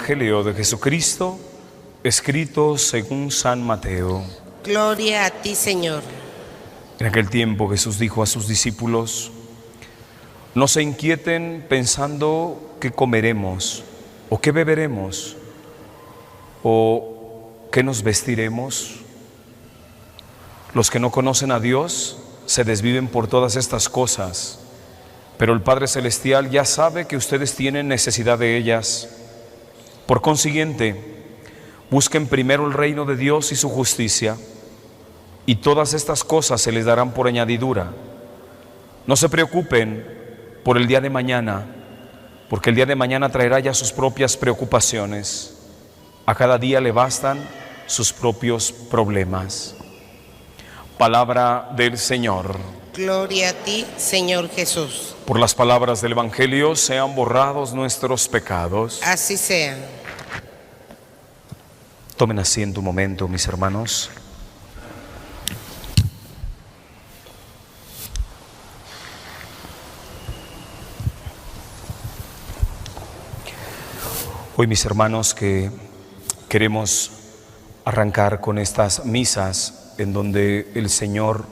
Evangelio de Jesucristo, escrito según San Mateo. Gloria a ti, Señor. En aquel tiempo Jesús dijo a sus discípulos: no se inquieten pensando qué comeremos, o qué beberemos, o qué nos vestiremos. Los que no conocen a Dios se desviven por todas estas cosas, pero el Padre Celestial ya sabe que ustedes tienen necesidad de ellas. Por consiguiente, busquen primero el reino de Dios y su justicia, y todas estas cosas se les darán por añadidura. No se preocupen por el día de mañana, porque el día de mañana traerá ya sus propias preocupaciones. A cada día le bastan sus propios problemas. Palabra del Señor. Gloria a ti, Señor Jesús. Por las palabras del Evangelio sean borrados nuestros pecados. Así sea. Tomen asiento un momento, mis hermanos. Hoy, mis hermanos, que queremos arrancar con estas misas en donde el Señor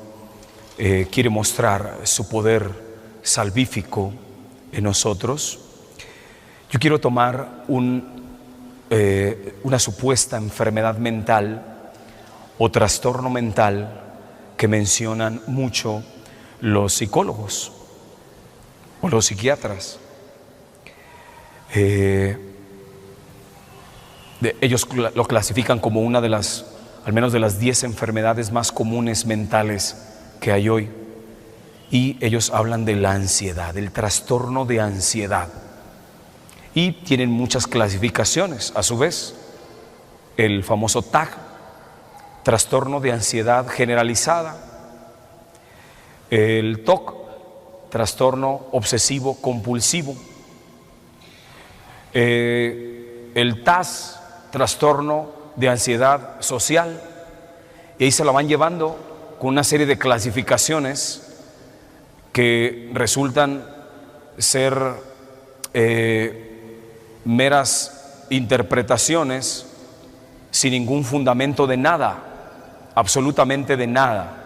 quiere mostrar su poder salvífico en nosotros, yo quiero tomar una supuesta enfermedad mental o trastorno mental que mencionan mucho los psicólogos o los psiquiatras. Ellos lo clasifican como una de las, al menos de las 10 enfermedades más comunes mentales que hay hoy. Y ellos hablan de la ansiedad, del trastorno de ansiedad. Y tienen muchas clasificaciones, a su vez. El famoso TAG, trastorno de ansiedad generalizada. El TOC, trastorno obsesivo compulsivo. El TAS, trastorno de ansiedad social. Y ahí se la van llevando con una serie de clasificaciones que resultan ser meras interpretaciones sin ningún fundamento de nada, absolutamente de nada.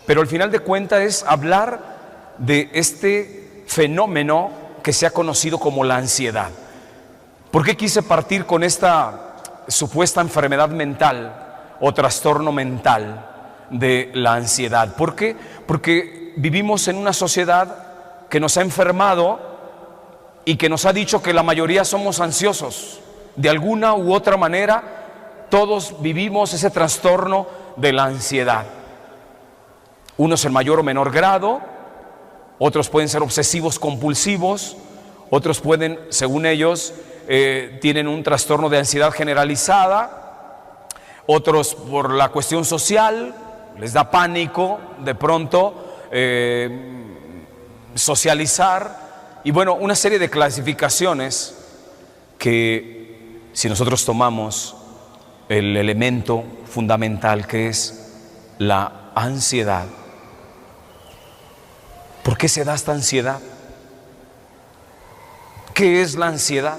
Pero al final de cuentas es hablar de este fenómeno que se ha conocido como la ansiedad. ¿Por qué quise partir con esta supuesta enfermedad mental o trastorno mental de la ansiedad? ¿Por qué? Porque vivimos en una sociedad que nos ha enfermado y que nos ha dicho que la mayoría somos ansiosos. De alguna u otra manera, todos vivimos ese trastorno de la ansiedad. Unos en mayor o menor grado, otros pueden ser obsesivos compulsivos, otros pueden, según ellos, tienen un trastorno de ansiedad generalizada, otros por la cuestión social, les da pánico de pronto socializar, y bueno, una serie de clasificaciones que si nosotros tomamos el elemento fundamental que es la ansiedad. ¿Por qué se da esta ansiedad? ¿Qué es la ansiedad?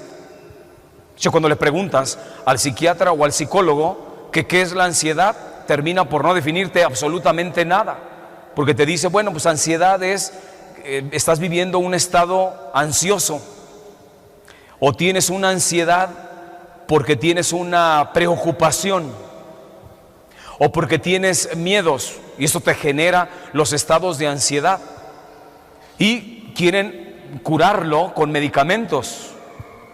Cuando le preguntas al psiquiatra o al psicólogo que qué es la ansiedad, termina por no definirte absolutamente nada, porque te dice, bueno, pues ansiedad es, estás viviendo un estado ansioso, o tienes una ansiedad porque tienes una preocupación, o porque tienes miedos, y eso te genera los estados de ansiedad, y quieren curarlo con medicamentos.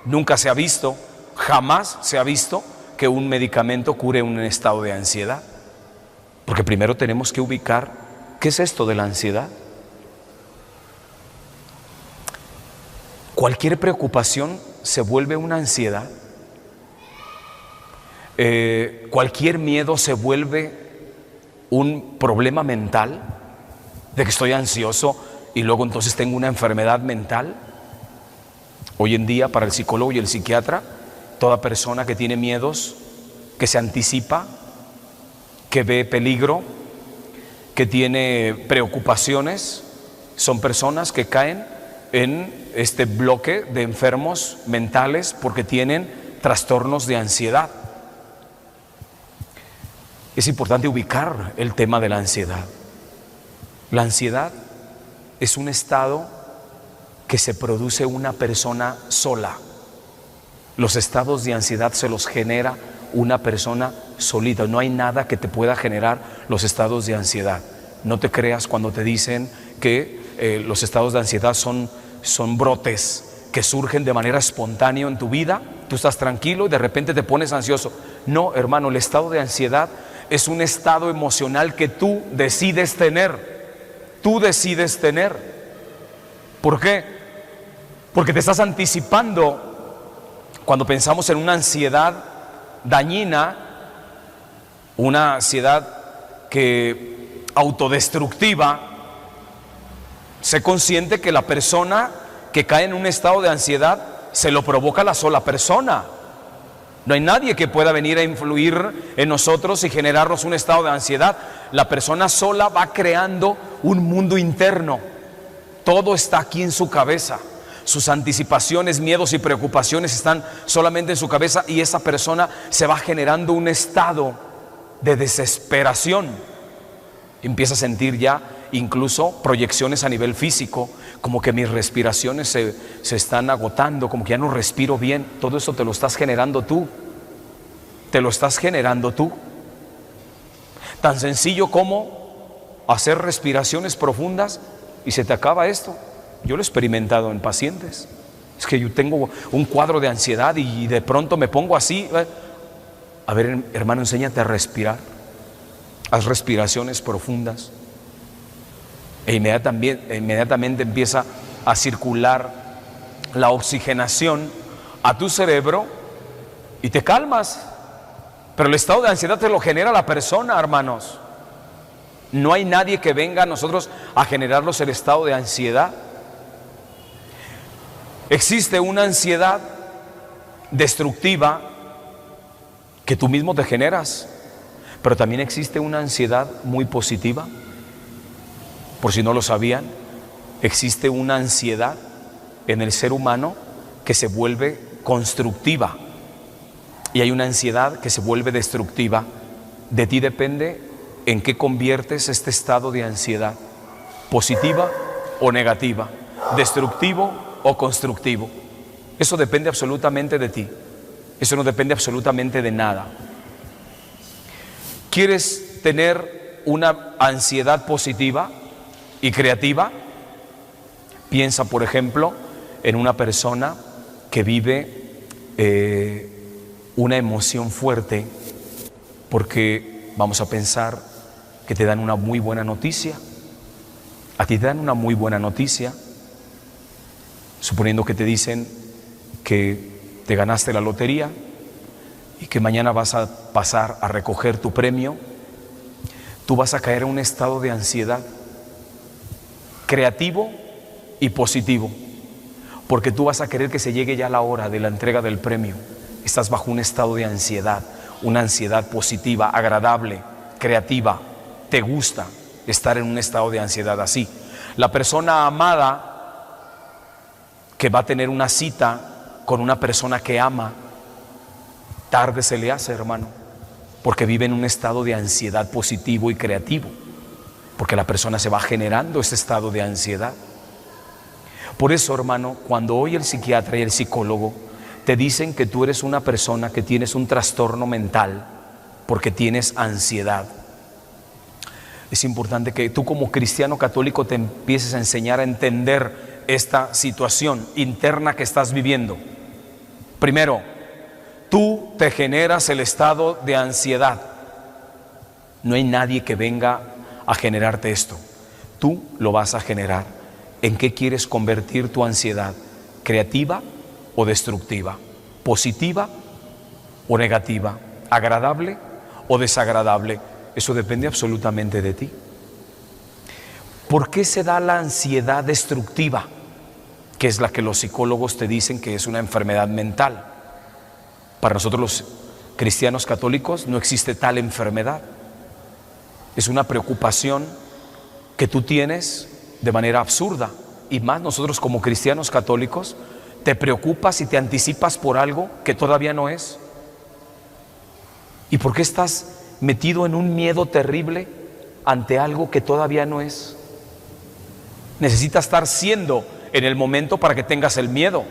Nunca se ha visto, jamás se ha visto que un medicamento cure un estado de ansiedad, porque primero tenemos que ubicar qué es esto de la ansiedad. Cualquier preocupación se vuelve una ansiedad. Cualquier miedo se vuelve un problema mental, de que estoy ansioso y luego entonces tengo una enfermedad mental. Hoy en día, para el psicólogo y el psiquiatra, toda persona que tiene miedos, que se anticipa, que ve peligro, que tiene preocupaciones, son personas que caen en este bloque de enfermos mentales porque tienen trastornos de ansiedad. Es importante ubicar el tema de la ansiedad. La ansiedad es un estado que se produce una persona sola. Los estados de ansiedad se los genera una persona solita. No hay nada que te pueda generar los estados de ansiedad. No te creas cuando te dicen que los estados de ansiedad son brotes que surgen de manera espontánea en tu vida. Tú estás tranquilo y de repente te pones ansioso. No, hermano, el estado de ansiedad es un estado emocional que tú decides tener. Tú decides tener. ¿Por qué? Porque te estás anticipando. Cuando pensamos en una ansiedad dañina, una ansiedad autodestructiva, sé consciente que la persona que cae en un estado de ansiedad se lo provoca la sola persona. No hay nadie que pueda venir a influir en nosotros y generarnos un estado de ansiedad. La persona sola va creando un mundo interno. Todo está aquí en su cabeza. Sus anticipaciones, miedos y preocupaciones están solamente en su cabeza, y esa persona se va generando un estado de desesperación. Empieza a sentir ya incluso proyecciones a nivel físico, como que mis respiraciones se están agotando, como que ya no respiro bien. Todo eso te lo estás generando tú. Te lo estás generando tú. Tan sencillo como hacer respiraciones profundas y se te acaba esto. Yo lo he experimentado en pacientes. Es que yo tengo un cuadro de ansiedad y de pronto me pongo así. A ver, hermano, enséñate a respirar. Haz respiraciones profundas. E inmediatamente empieza a circular la oxigenación a tu cerebro y te calmas. Pero el estado de ansiedad te lo genera la persona, hermanos. No hay nadie que venga a nosotros a generarnos el estado de ansiedad. Existe una ansiedad destructiva que tú mismo te generas, pero también existe una ansiedad muy positiva. Por si no lo sabían, existe una ansiedad en el ser humano que se vuelve constructiva y hay una ansiedad que se vuelve destructiva. De ti depende en qué conviertes este estado de ansiedad, positiva o negativa, destructivo o constructivo. Eso depende absolutamente de ti. Eso no depende absolutamente de nada. ¿Quieres tener una ansiedad positiva y creativa? Piensa, por ejemplo, en una persona que vive una emoción fuerte porque vamos a pensar que te dan una muy buena noticia. A ti te dan una muy buena noticia, suponiendo que te dicen que te ganaste la lotería y que mañana vas a pasar a recoger tu premio. Tú vas a caer en un estado de ansiedad creativo y positivo, porque tú vas a querer que se llegue ya la hora de la entrega del premio. Estás bajo un estado de ansiedad, una ansiedad positiva, agradable, creativa. Te gusta estar en un estado de ansiedad así. La persona amada que va a tener una cita con una persona que ama, tarde se le hace, hermano, porque vive en un estado de ansiedad positivo y creativo, porque la persona se va generando ese estado de ansiedad. Por eso, hermano, cuando hoy el psiquiatra y el psicólogo te dicen que tú eres una persona que tienes un trastorno mental porque tienes ansiedad, es importante que tú como cristiano católico te empieces a enseñar a entender esta situación interna que estás viviendo. Primero, tú te generas el estado de ansiedad. No hay nadie que venga a generarte esto. Tú lo vas a generar. ¿En qué quieres convertir tu ansiedad? ¿Creativa o destructiva? ¿Positiva o negativa? ¿Agradable o desagradable? Eso depende absolutamente de ti. ¿Por qué se da la ansiedad destructiva? Que es la que los psicólogos te dicen que es una enfermedad mental. Para nosotros los cristianos católicos no existe tal enfermedad. Es una preocupación que tú tienes de manera absurda. Y más nosotros como cristianos católicos ¿Te preocupas y te anticipas por algo que todavía no es? ¿Y por qué estás metido en un miedo terrible ante algo que todavía no es? Necesitas estar siendo en el momento para que tengas el miedo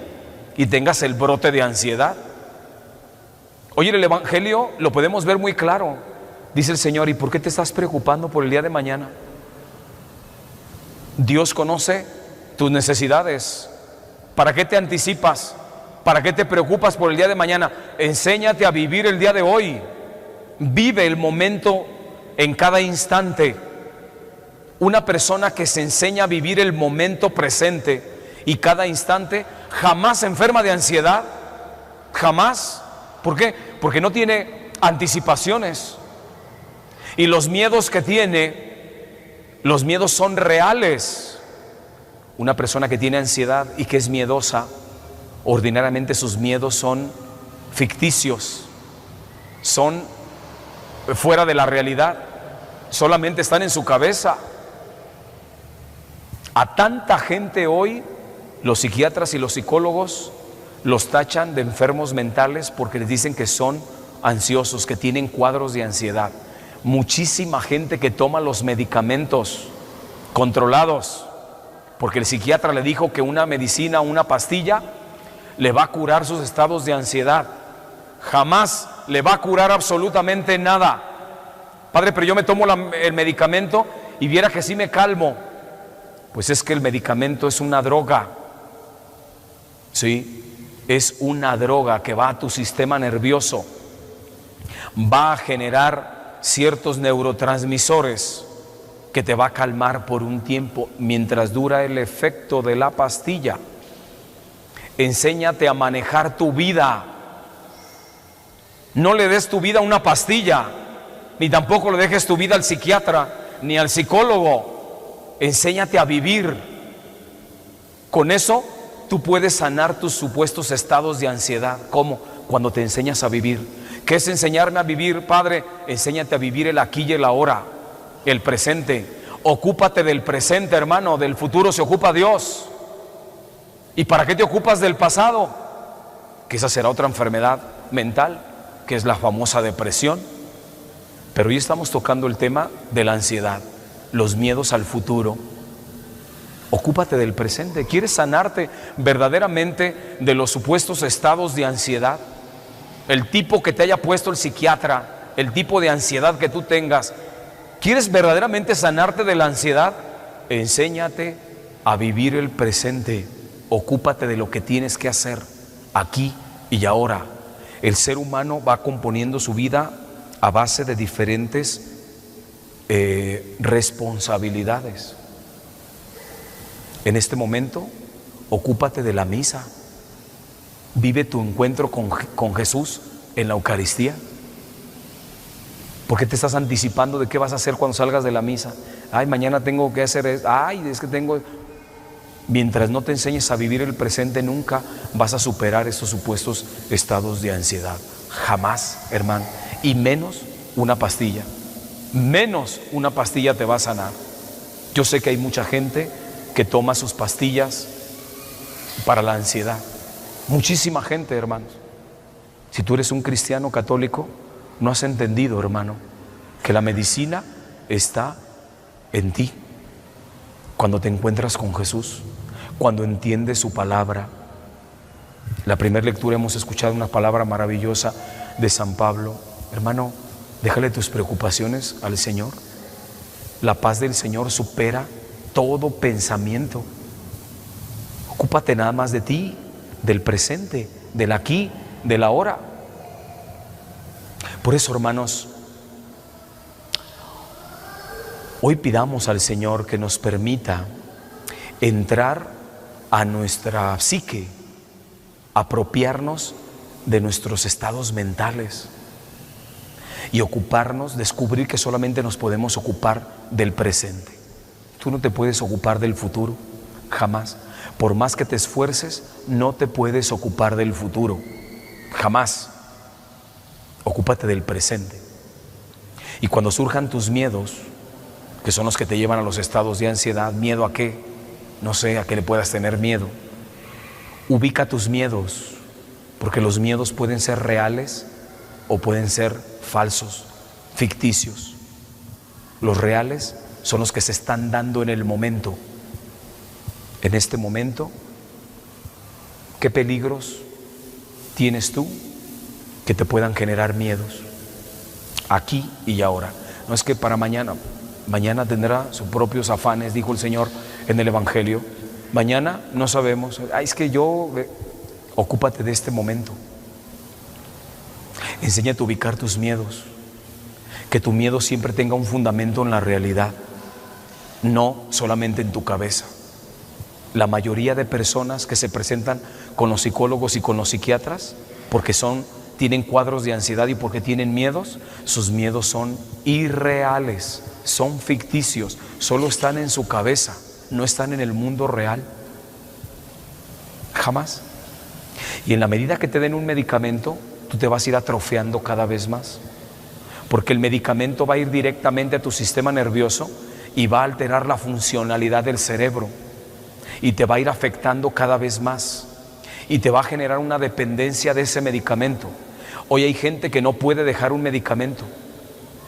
y tengas el brote de ansiedad. Hoy en el Evangelio lo podemos ver muy claro. Dice el Señor: ¿y por qué te estás preocupando por el día de mañana? Dios conoce tus necesidades. ¿Para qué te anticipas? ¿Para qué te preocupas por el día de mañana? Enséñate a vivir el día de hoy. Vive el momento en cada instante. Una persona que se enseña a vivir el momento presente y cada instante jamás se enferma de ansiedad. Jamás. ¿Por qué? Porque no tiene anticipaciones. Y los miedos que tiene, los miedos son reales. Una persona que tiene ansiedad y que es miedosa, ordinariamente sus miedos son ficticios, son fuera de la realidad, solamente están en su cabeza. A tanta gente hoy, los psiquiatras y los psicólogos los tachan de enfermos mentales porque les dicen que son ansiosos, que tienen cuadros de ansiedad. Muchísima gente que toma los medicamentos controlados porque el psiquiatra le dijo que una medicina, una pastilla, le va a curar sus estados de ansiedad. Jamás le va a curar absolutamente nada. Padre, pero yo me tomo el medicamento y viera que sí me calmo. Pues es que el medicamento es una droga. Sí, es una droga que va a tu sistema nervioso. Va a generar ciertos neurotransmisores que te va a calmar por un tiempo mientras dura el efecto de la pastilla. Enséñate a manejar tu vida. No le des tu vida a una pastilla, ni tampoco le dejes tu vida al psiquiatra, ni al psicólogo. Enséñate a vivir. Con eso tú puedes sanar tus supuestos estados de ansiedad. ¿Cómo? Cuando te enseñas a vivir. ¿Qué es enseñarme a vivir, Padre? Enséñate a vivir el aquí y el ahora, el presente. Ocúpate del presente, hermano. Del futuro se ocupa Dios. ¿Y para qué te ocupas del pasado? Que esa será otra enfermedad mental, que es la famosa depresión. Pero hoy estamos tocando el tema de la ansiedad, los miedos al futuro. Ocúpate del presente. ¿Quieres sanarte verdaderamente de los supuestos estados de ansiedad? El tipo que te haya puesto el psiquiatra, el tipo de ansiedad que tú tengas. ¿Quieres verdaderamente sanarte de la ansiedad? Enséñate a vivir el presente. Ocúpate de lo que tienes que hacer aquí y ahora. El ser humano va componiendo su vida a base de diferentes responsabilidades. En este momento, ocúpate de la misa. Vive tu encuentro con Jesús en la Eucaristía. ¿Por qué te estás anticipando de qué vas a hacer cuando salgas de la misa? Ay, mañana tengo que hacer esto. Ay, es que tengo... Mientras no te enseñes a vivir el presente, nunca vas a superar esos supuestos estados de ansiedad. Jamás, hermano. Y menos una pastilla. Menos una pastilla te va a sanar. Yo sé que hay mucha gente que toma sus pastillas para la ansiedad. Muchísima gente, hermanos. Si tú eres un cristiano católico, no has entendido, hermano, que la medicina está en ti. Cuando te encuentras con Jesús, cuando entiendes su palabra. La primera lectura hemos escuchado una palabra maravillosa de San Pablo. Hermano, déjale tus preocupaciones al Señor. La paz del Señor supera todo pensamiento. Ocúpate nada más de ti, del presente, del aquí, del ahora. Por eso, hermanos, hoy pidamos al Señor que nos permita entrar a nuestra psique, apropiarnos de nuestros estados mentales y ocuparnos, descubrir que solamente nos podemos ocupar del presente. Tú no te puedes ocupar del futuro, jamás. Por más que te esfuerces, no te puedes ocupar del futuro, jamás. Ocúpate del presente. Y cuando surjan tus miedos, que son los que te llevan a los estados de ansiedad, ¿miedo a qué? No sé, a qué le puedas tener miedo. Ubica tus miedos, porque los miedos pueden ser reales o pueden ser falsos, ficticios. Los reales son los que se están dando en el momento. En este momento, ¿qué peligros tienes tú que te puedan generar miedos? Aquí y ahora. No es que para mañana tendrá sus propios afanes, dijo el Señor en el Evangelio. Mañana no sabemos. Es que ocúpate de este momento. Enséñate a ubicar tus miedos. Que tu miedo siempre tenga un fundamento en la realidad, no solamente en tu cabeza. La mayoría de personas que se presentan con los psicólogos y con los psiquiatras, porque tienen cuadros de ansiedad y porque tienen miedos, sus miedos son irreales, son ficticios, solo están en su cabeza, no están en el mundo real. Jamás. Y en la medida que te den un medicamento, tú te vas a ir atrofiando cada vez más, porque el medicamento va a ir directamente a tu sistema nervioso y va a alterar la funcionalidad del cerebro y te va a ir afectando cada vez más y te va a generar una dependencia de ese medicamento. Hoy hay gente que no puede dejar un medicamento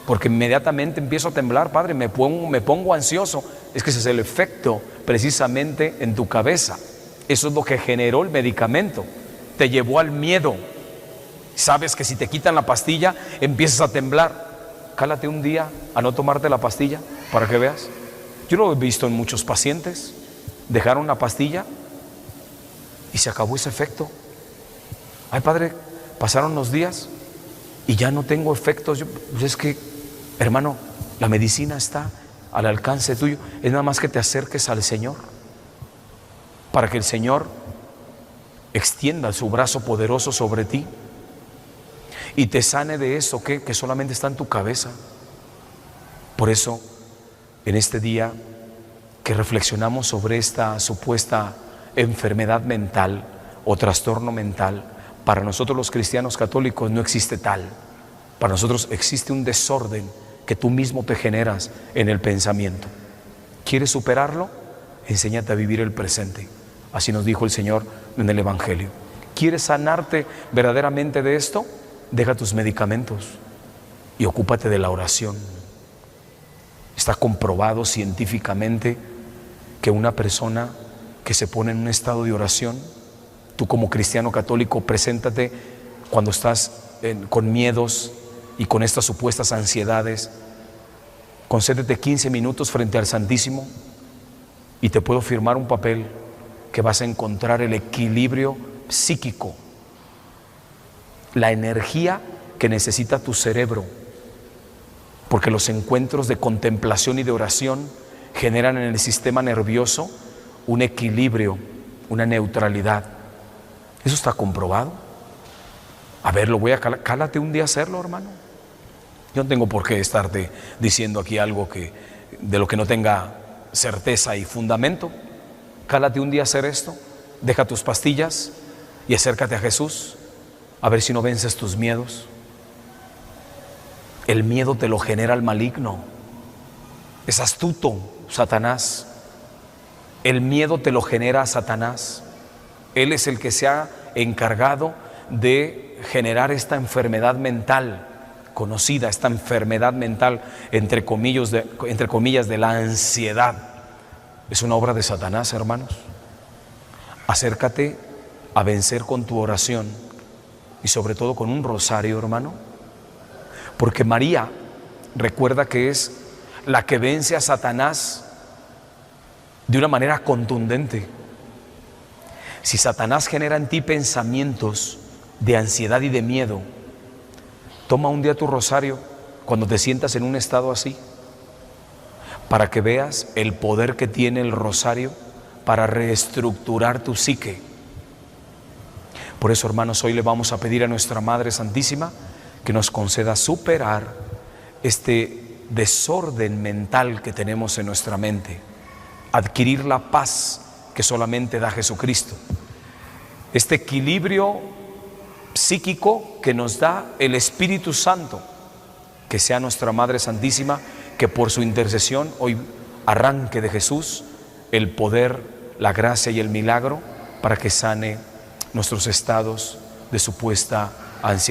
porque inmediatamente empiezo a temblar, padre, me pongo ansioso. Es que ese es el efecto precisamente en tu cabeza. Eso es lo que generó el medicamento, te llevó al miedo. Sabes que si te quitan la pastilla empiezas a temblar. Cálate un día a no tomarte la pastilla para que veas. Yo lo he visto en muchos pacientes. Dejaron la pastilla y se acabó ese efecto. Ay, padre, pasaron los días y ya no tengo efectos. Pues es que, hermano, la medicina está al alcance tuyo. Es nada más que te acerques al Señor para que el Señor extienda su brazo poderoso sobre ti y te sane de eso que solamente está en tu cabeza. Por eso, en este día que reflexionamos sobre esta supuesta enfermedad mental o trastorno mental, para nosotros los cristianos católicos no existe tal. Para nosotros existe un desorden que tú mismo te generas en el pensamiento. ¿Quieres superarlo? Enséñate a vivir el presente. Así nos dijo el Señor en el Evangelio. ¿Quieres sanarte verdaderamente de esto? Deja tus medicamentos y ocúpate de la oración. Está comprobado científicamente que una persona que se pone en un estado de oración, tú como cristiano católico, preséntate cuando estás con miedos y con estas supuestas ansiedades, concédete 15 minutos frente al Santísimo y te puedo firmar un papel que vas a encontrar el equilibrio psíquico, la energía que necesita tu cerebro, porque los encuentros de contemplación y de oración generan en el sistema nervioso un equilibrio, una neutralidad. Eso está comprobado. A ver, cálate un día a hacerlo, hermano. Yo no tengo por qué estarte diciendo aquí algo de lo que no tenga certeza y fundamento. Cálate un día a hacer esto, deja tus pastillas y acércate a Jesús, a ver si no vences tus miedos. El miedo te lo genera el maligno. Es astuto, Satanás. El miedo te lo genera Satanás. Él es el que se ha encargado de generar esta enfermedad mental conocida, esta enfermedad mental entre comillas de la ansiedad. Es una obra de Satanás, hermanos. Acércate a vencer con tu oración y sobre todo con un rosario, hermano, porque María, recuerda que es la que vence a Satanás de una manera contundente. Si Satanás genera en ti pensamientos de ansiedad y de miedo, toma un día tu rosario cuando te sientas en un estado así, para que veas el poder que tiene el rosario para reestructurar tu psique. Por eso, hermanos, hoy le vamos a pedir a nuestra Madre Santísima que nos conceda superar este desorden mental que tenemos en nuestra mente, adquirir la paz que solamente da Jesucristo, este equilibrio psíquico que nos da el Espíritu Santo, que sea nuestra Madre Santísima, que por su intercesión hoy arranque de Jesús el poder, la gracia y el milagro para que sane nuestros estados de supuesta ansiedad.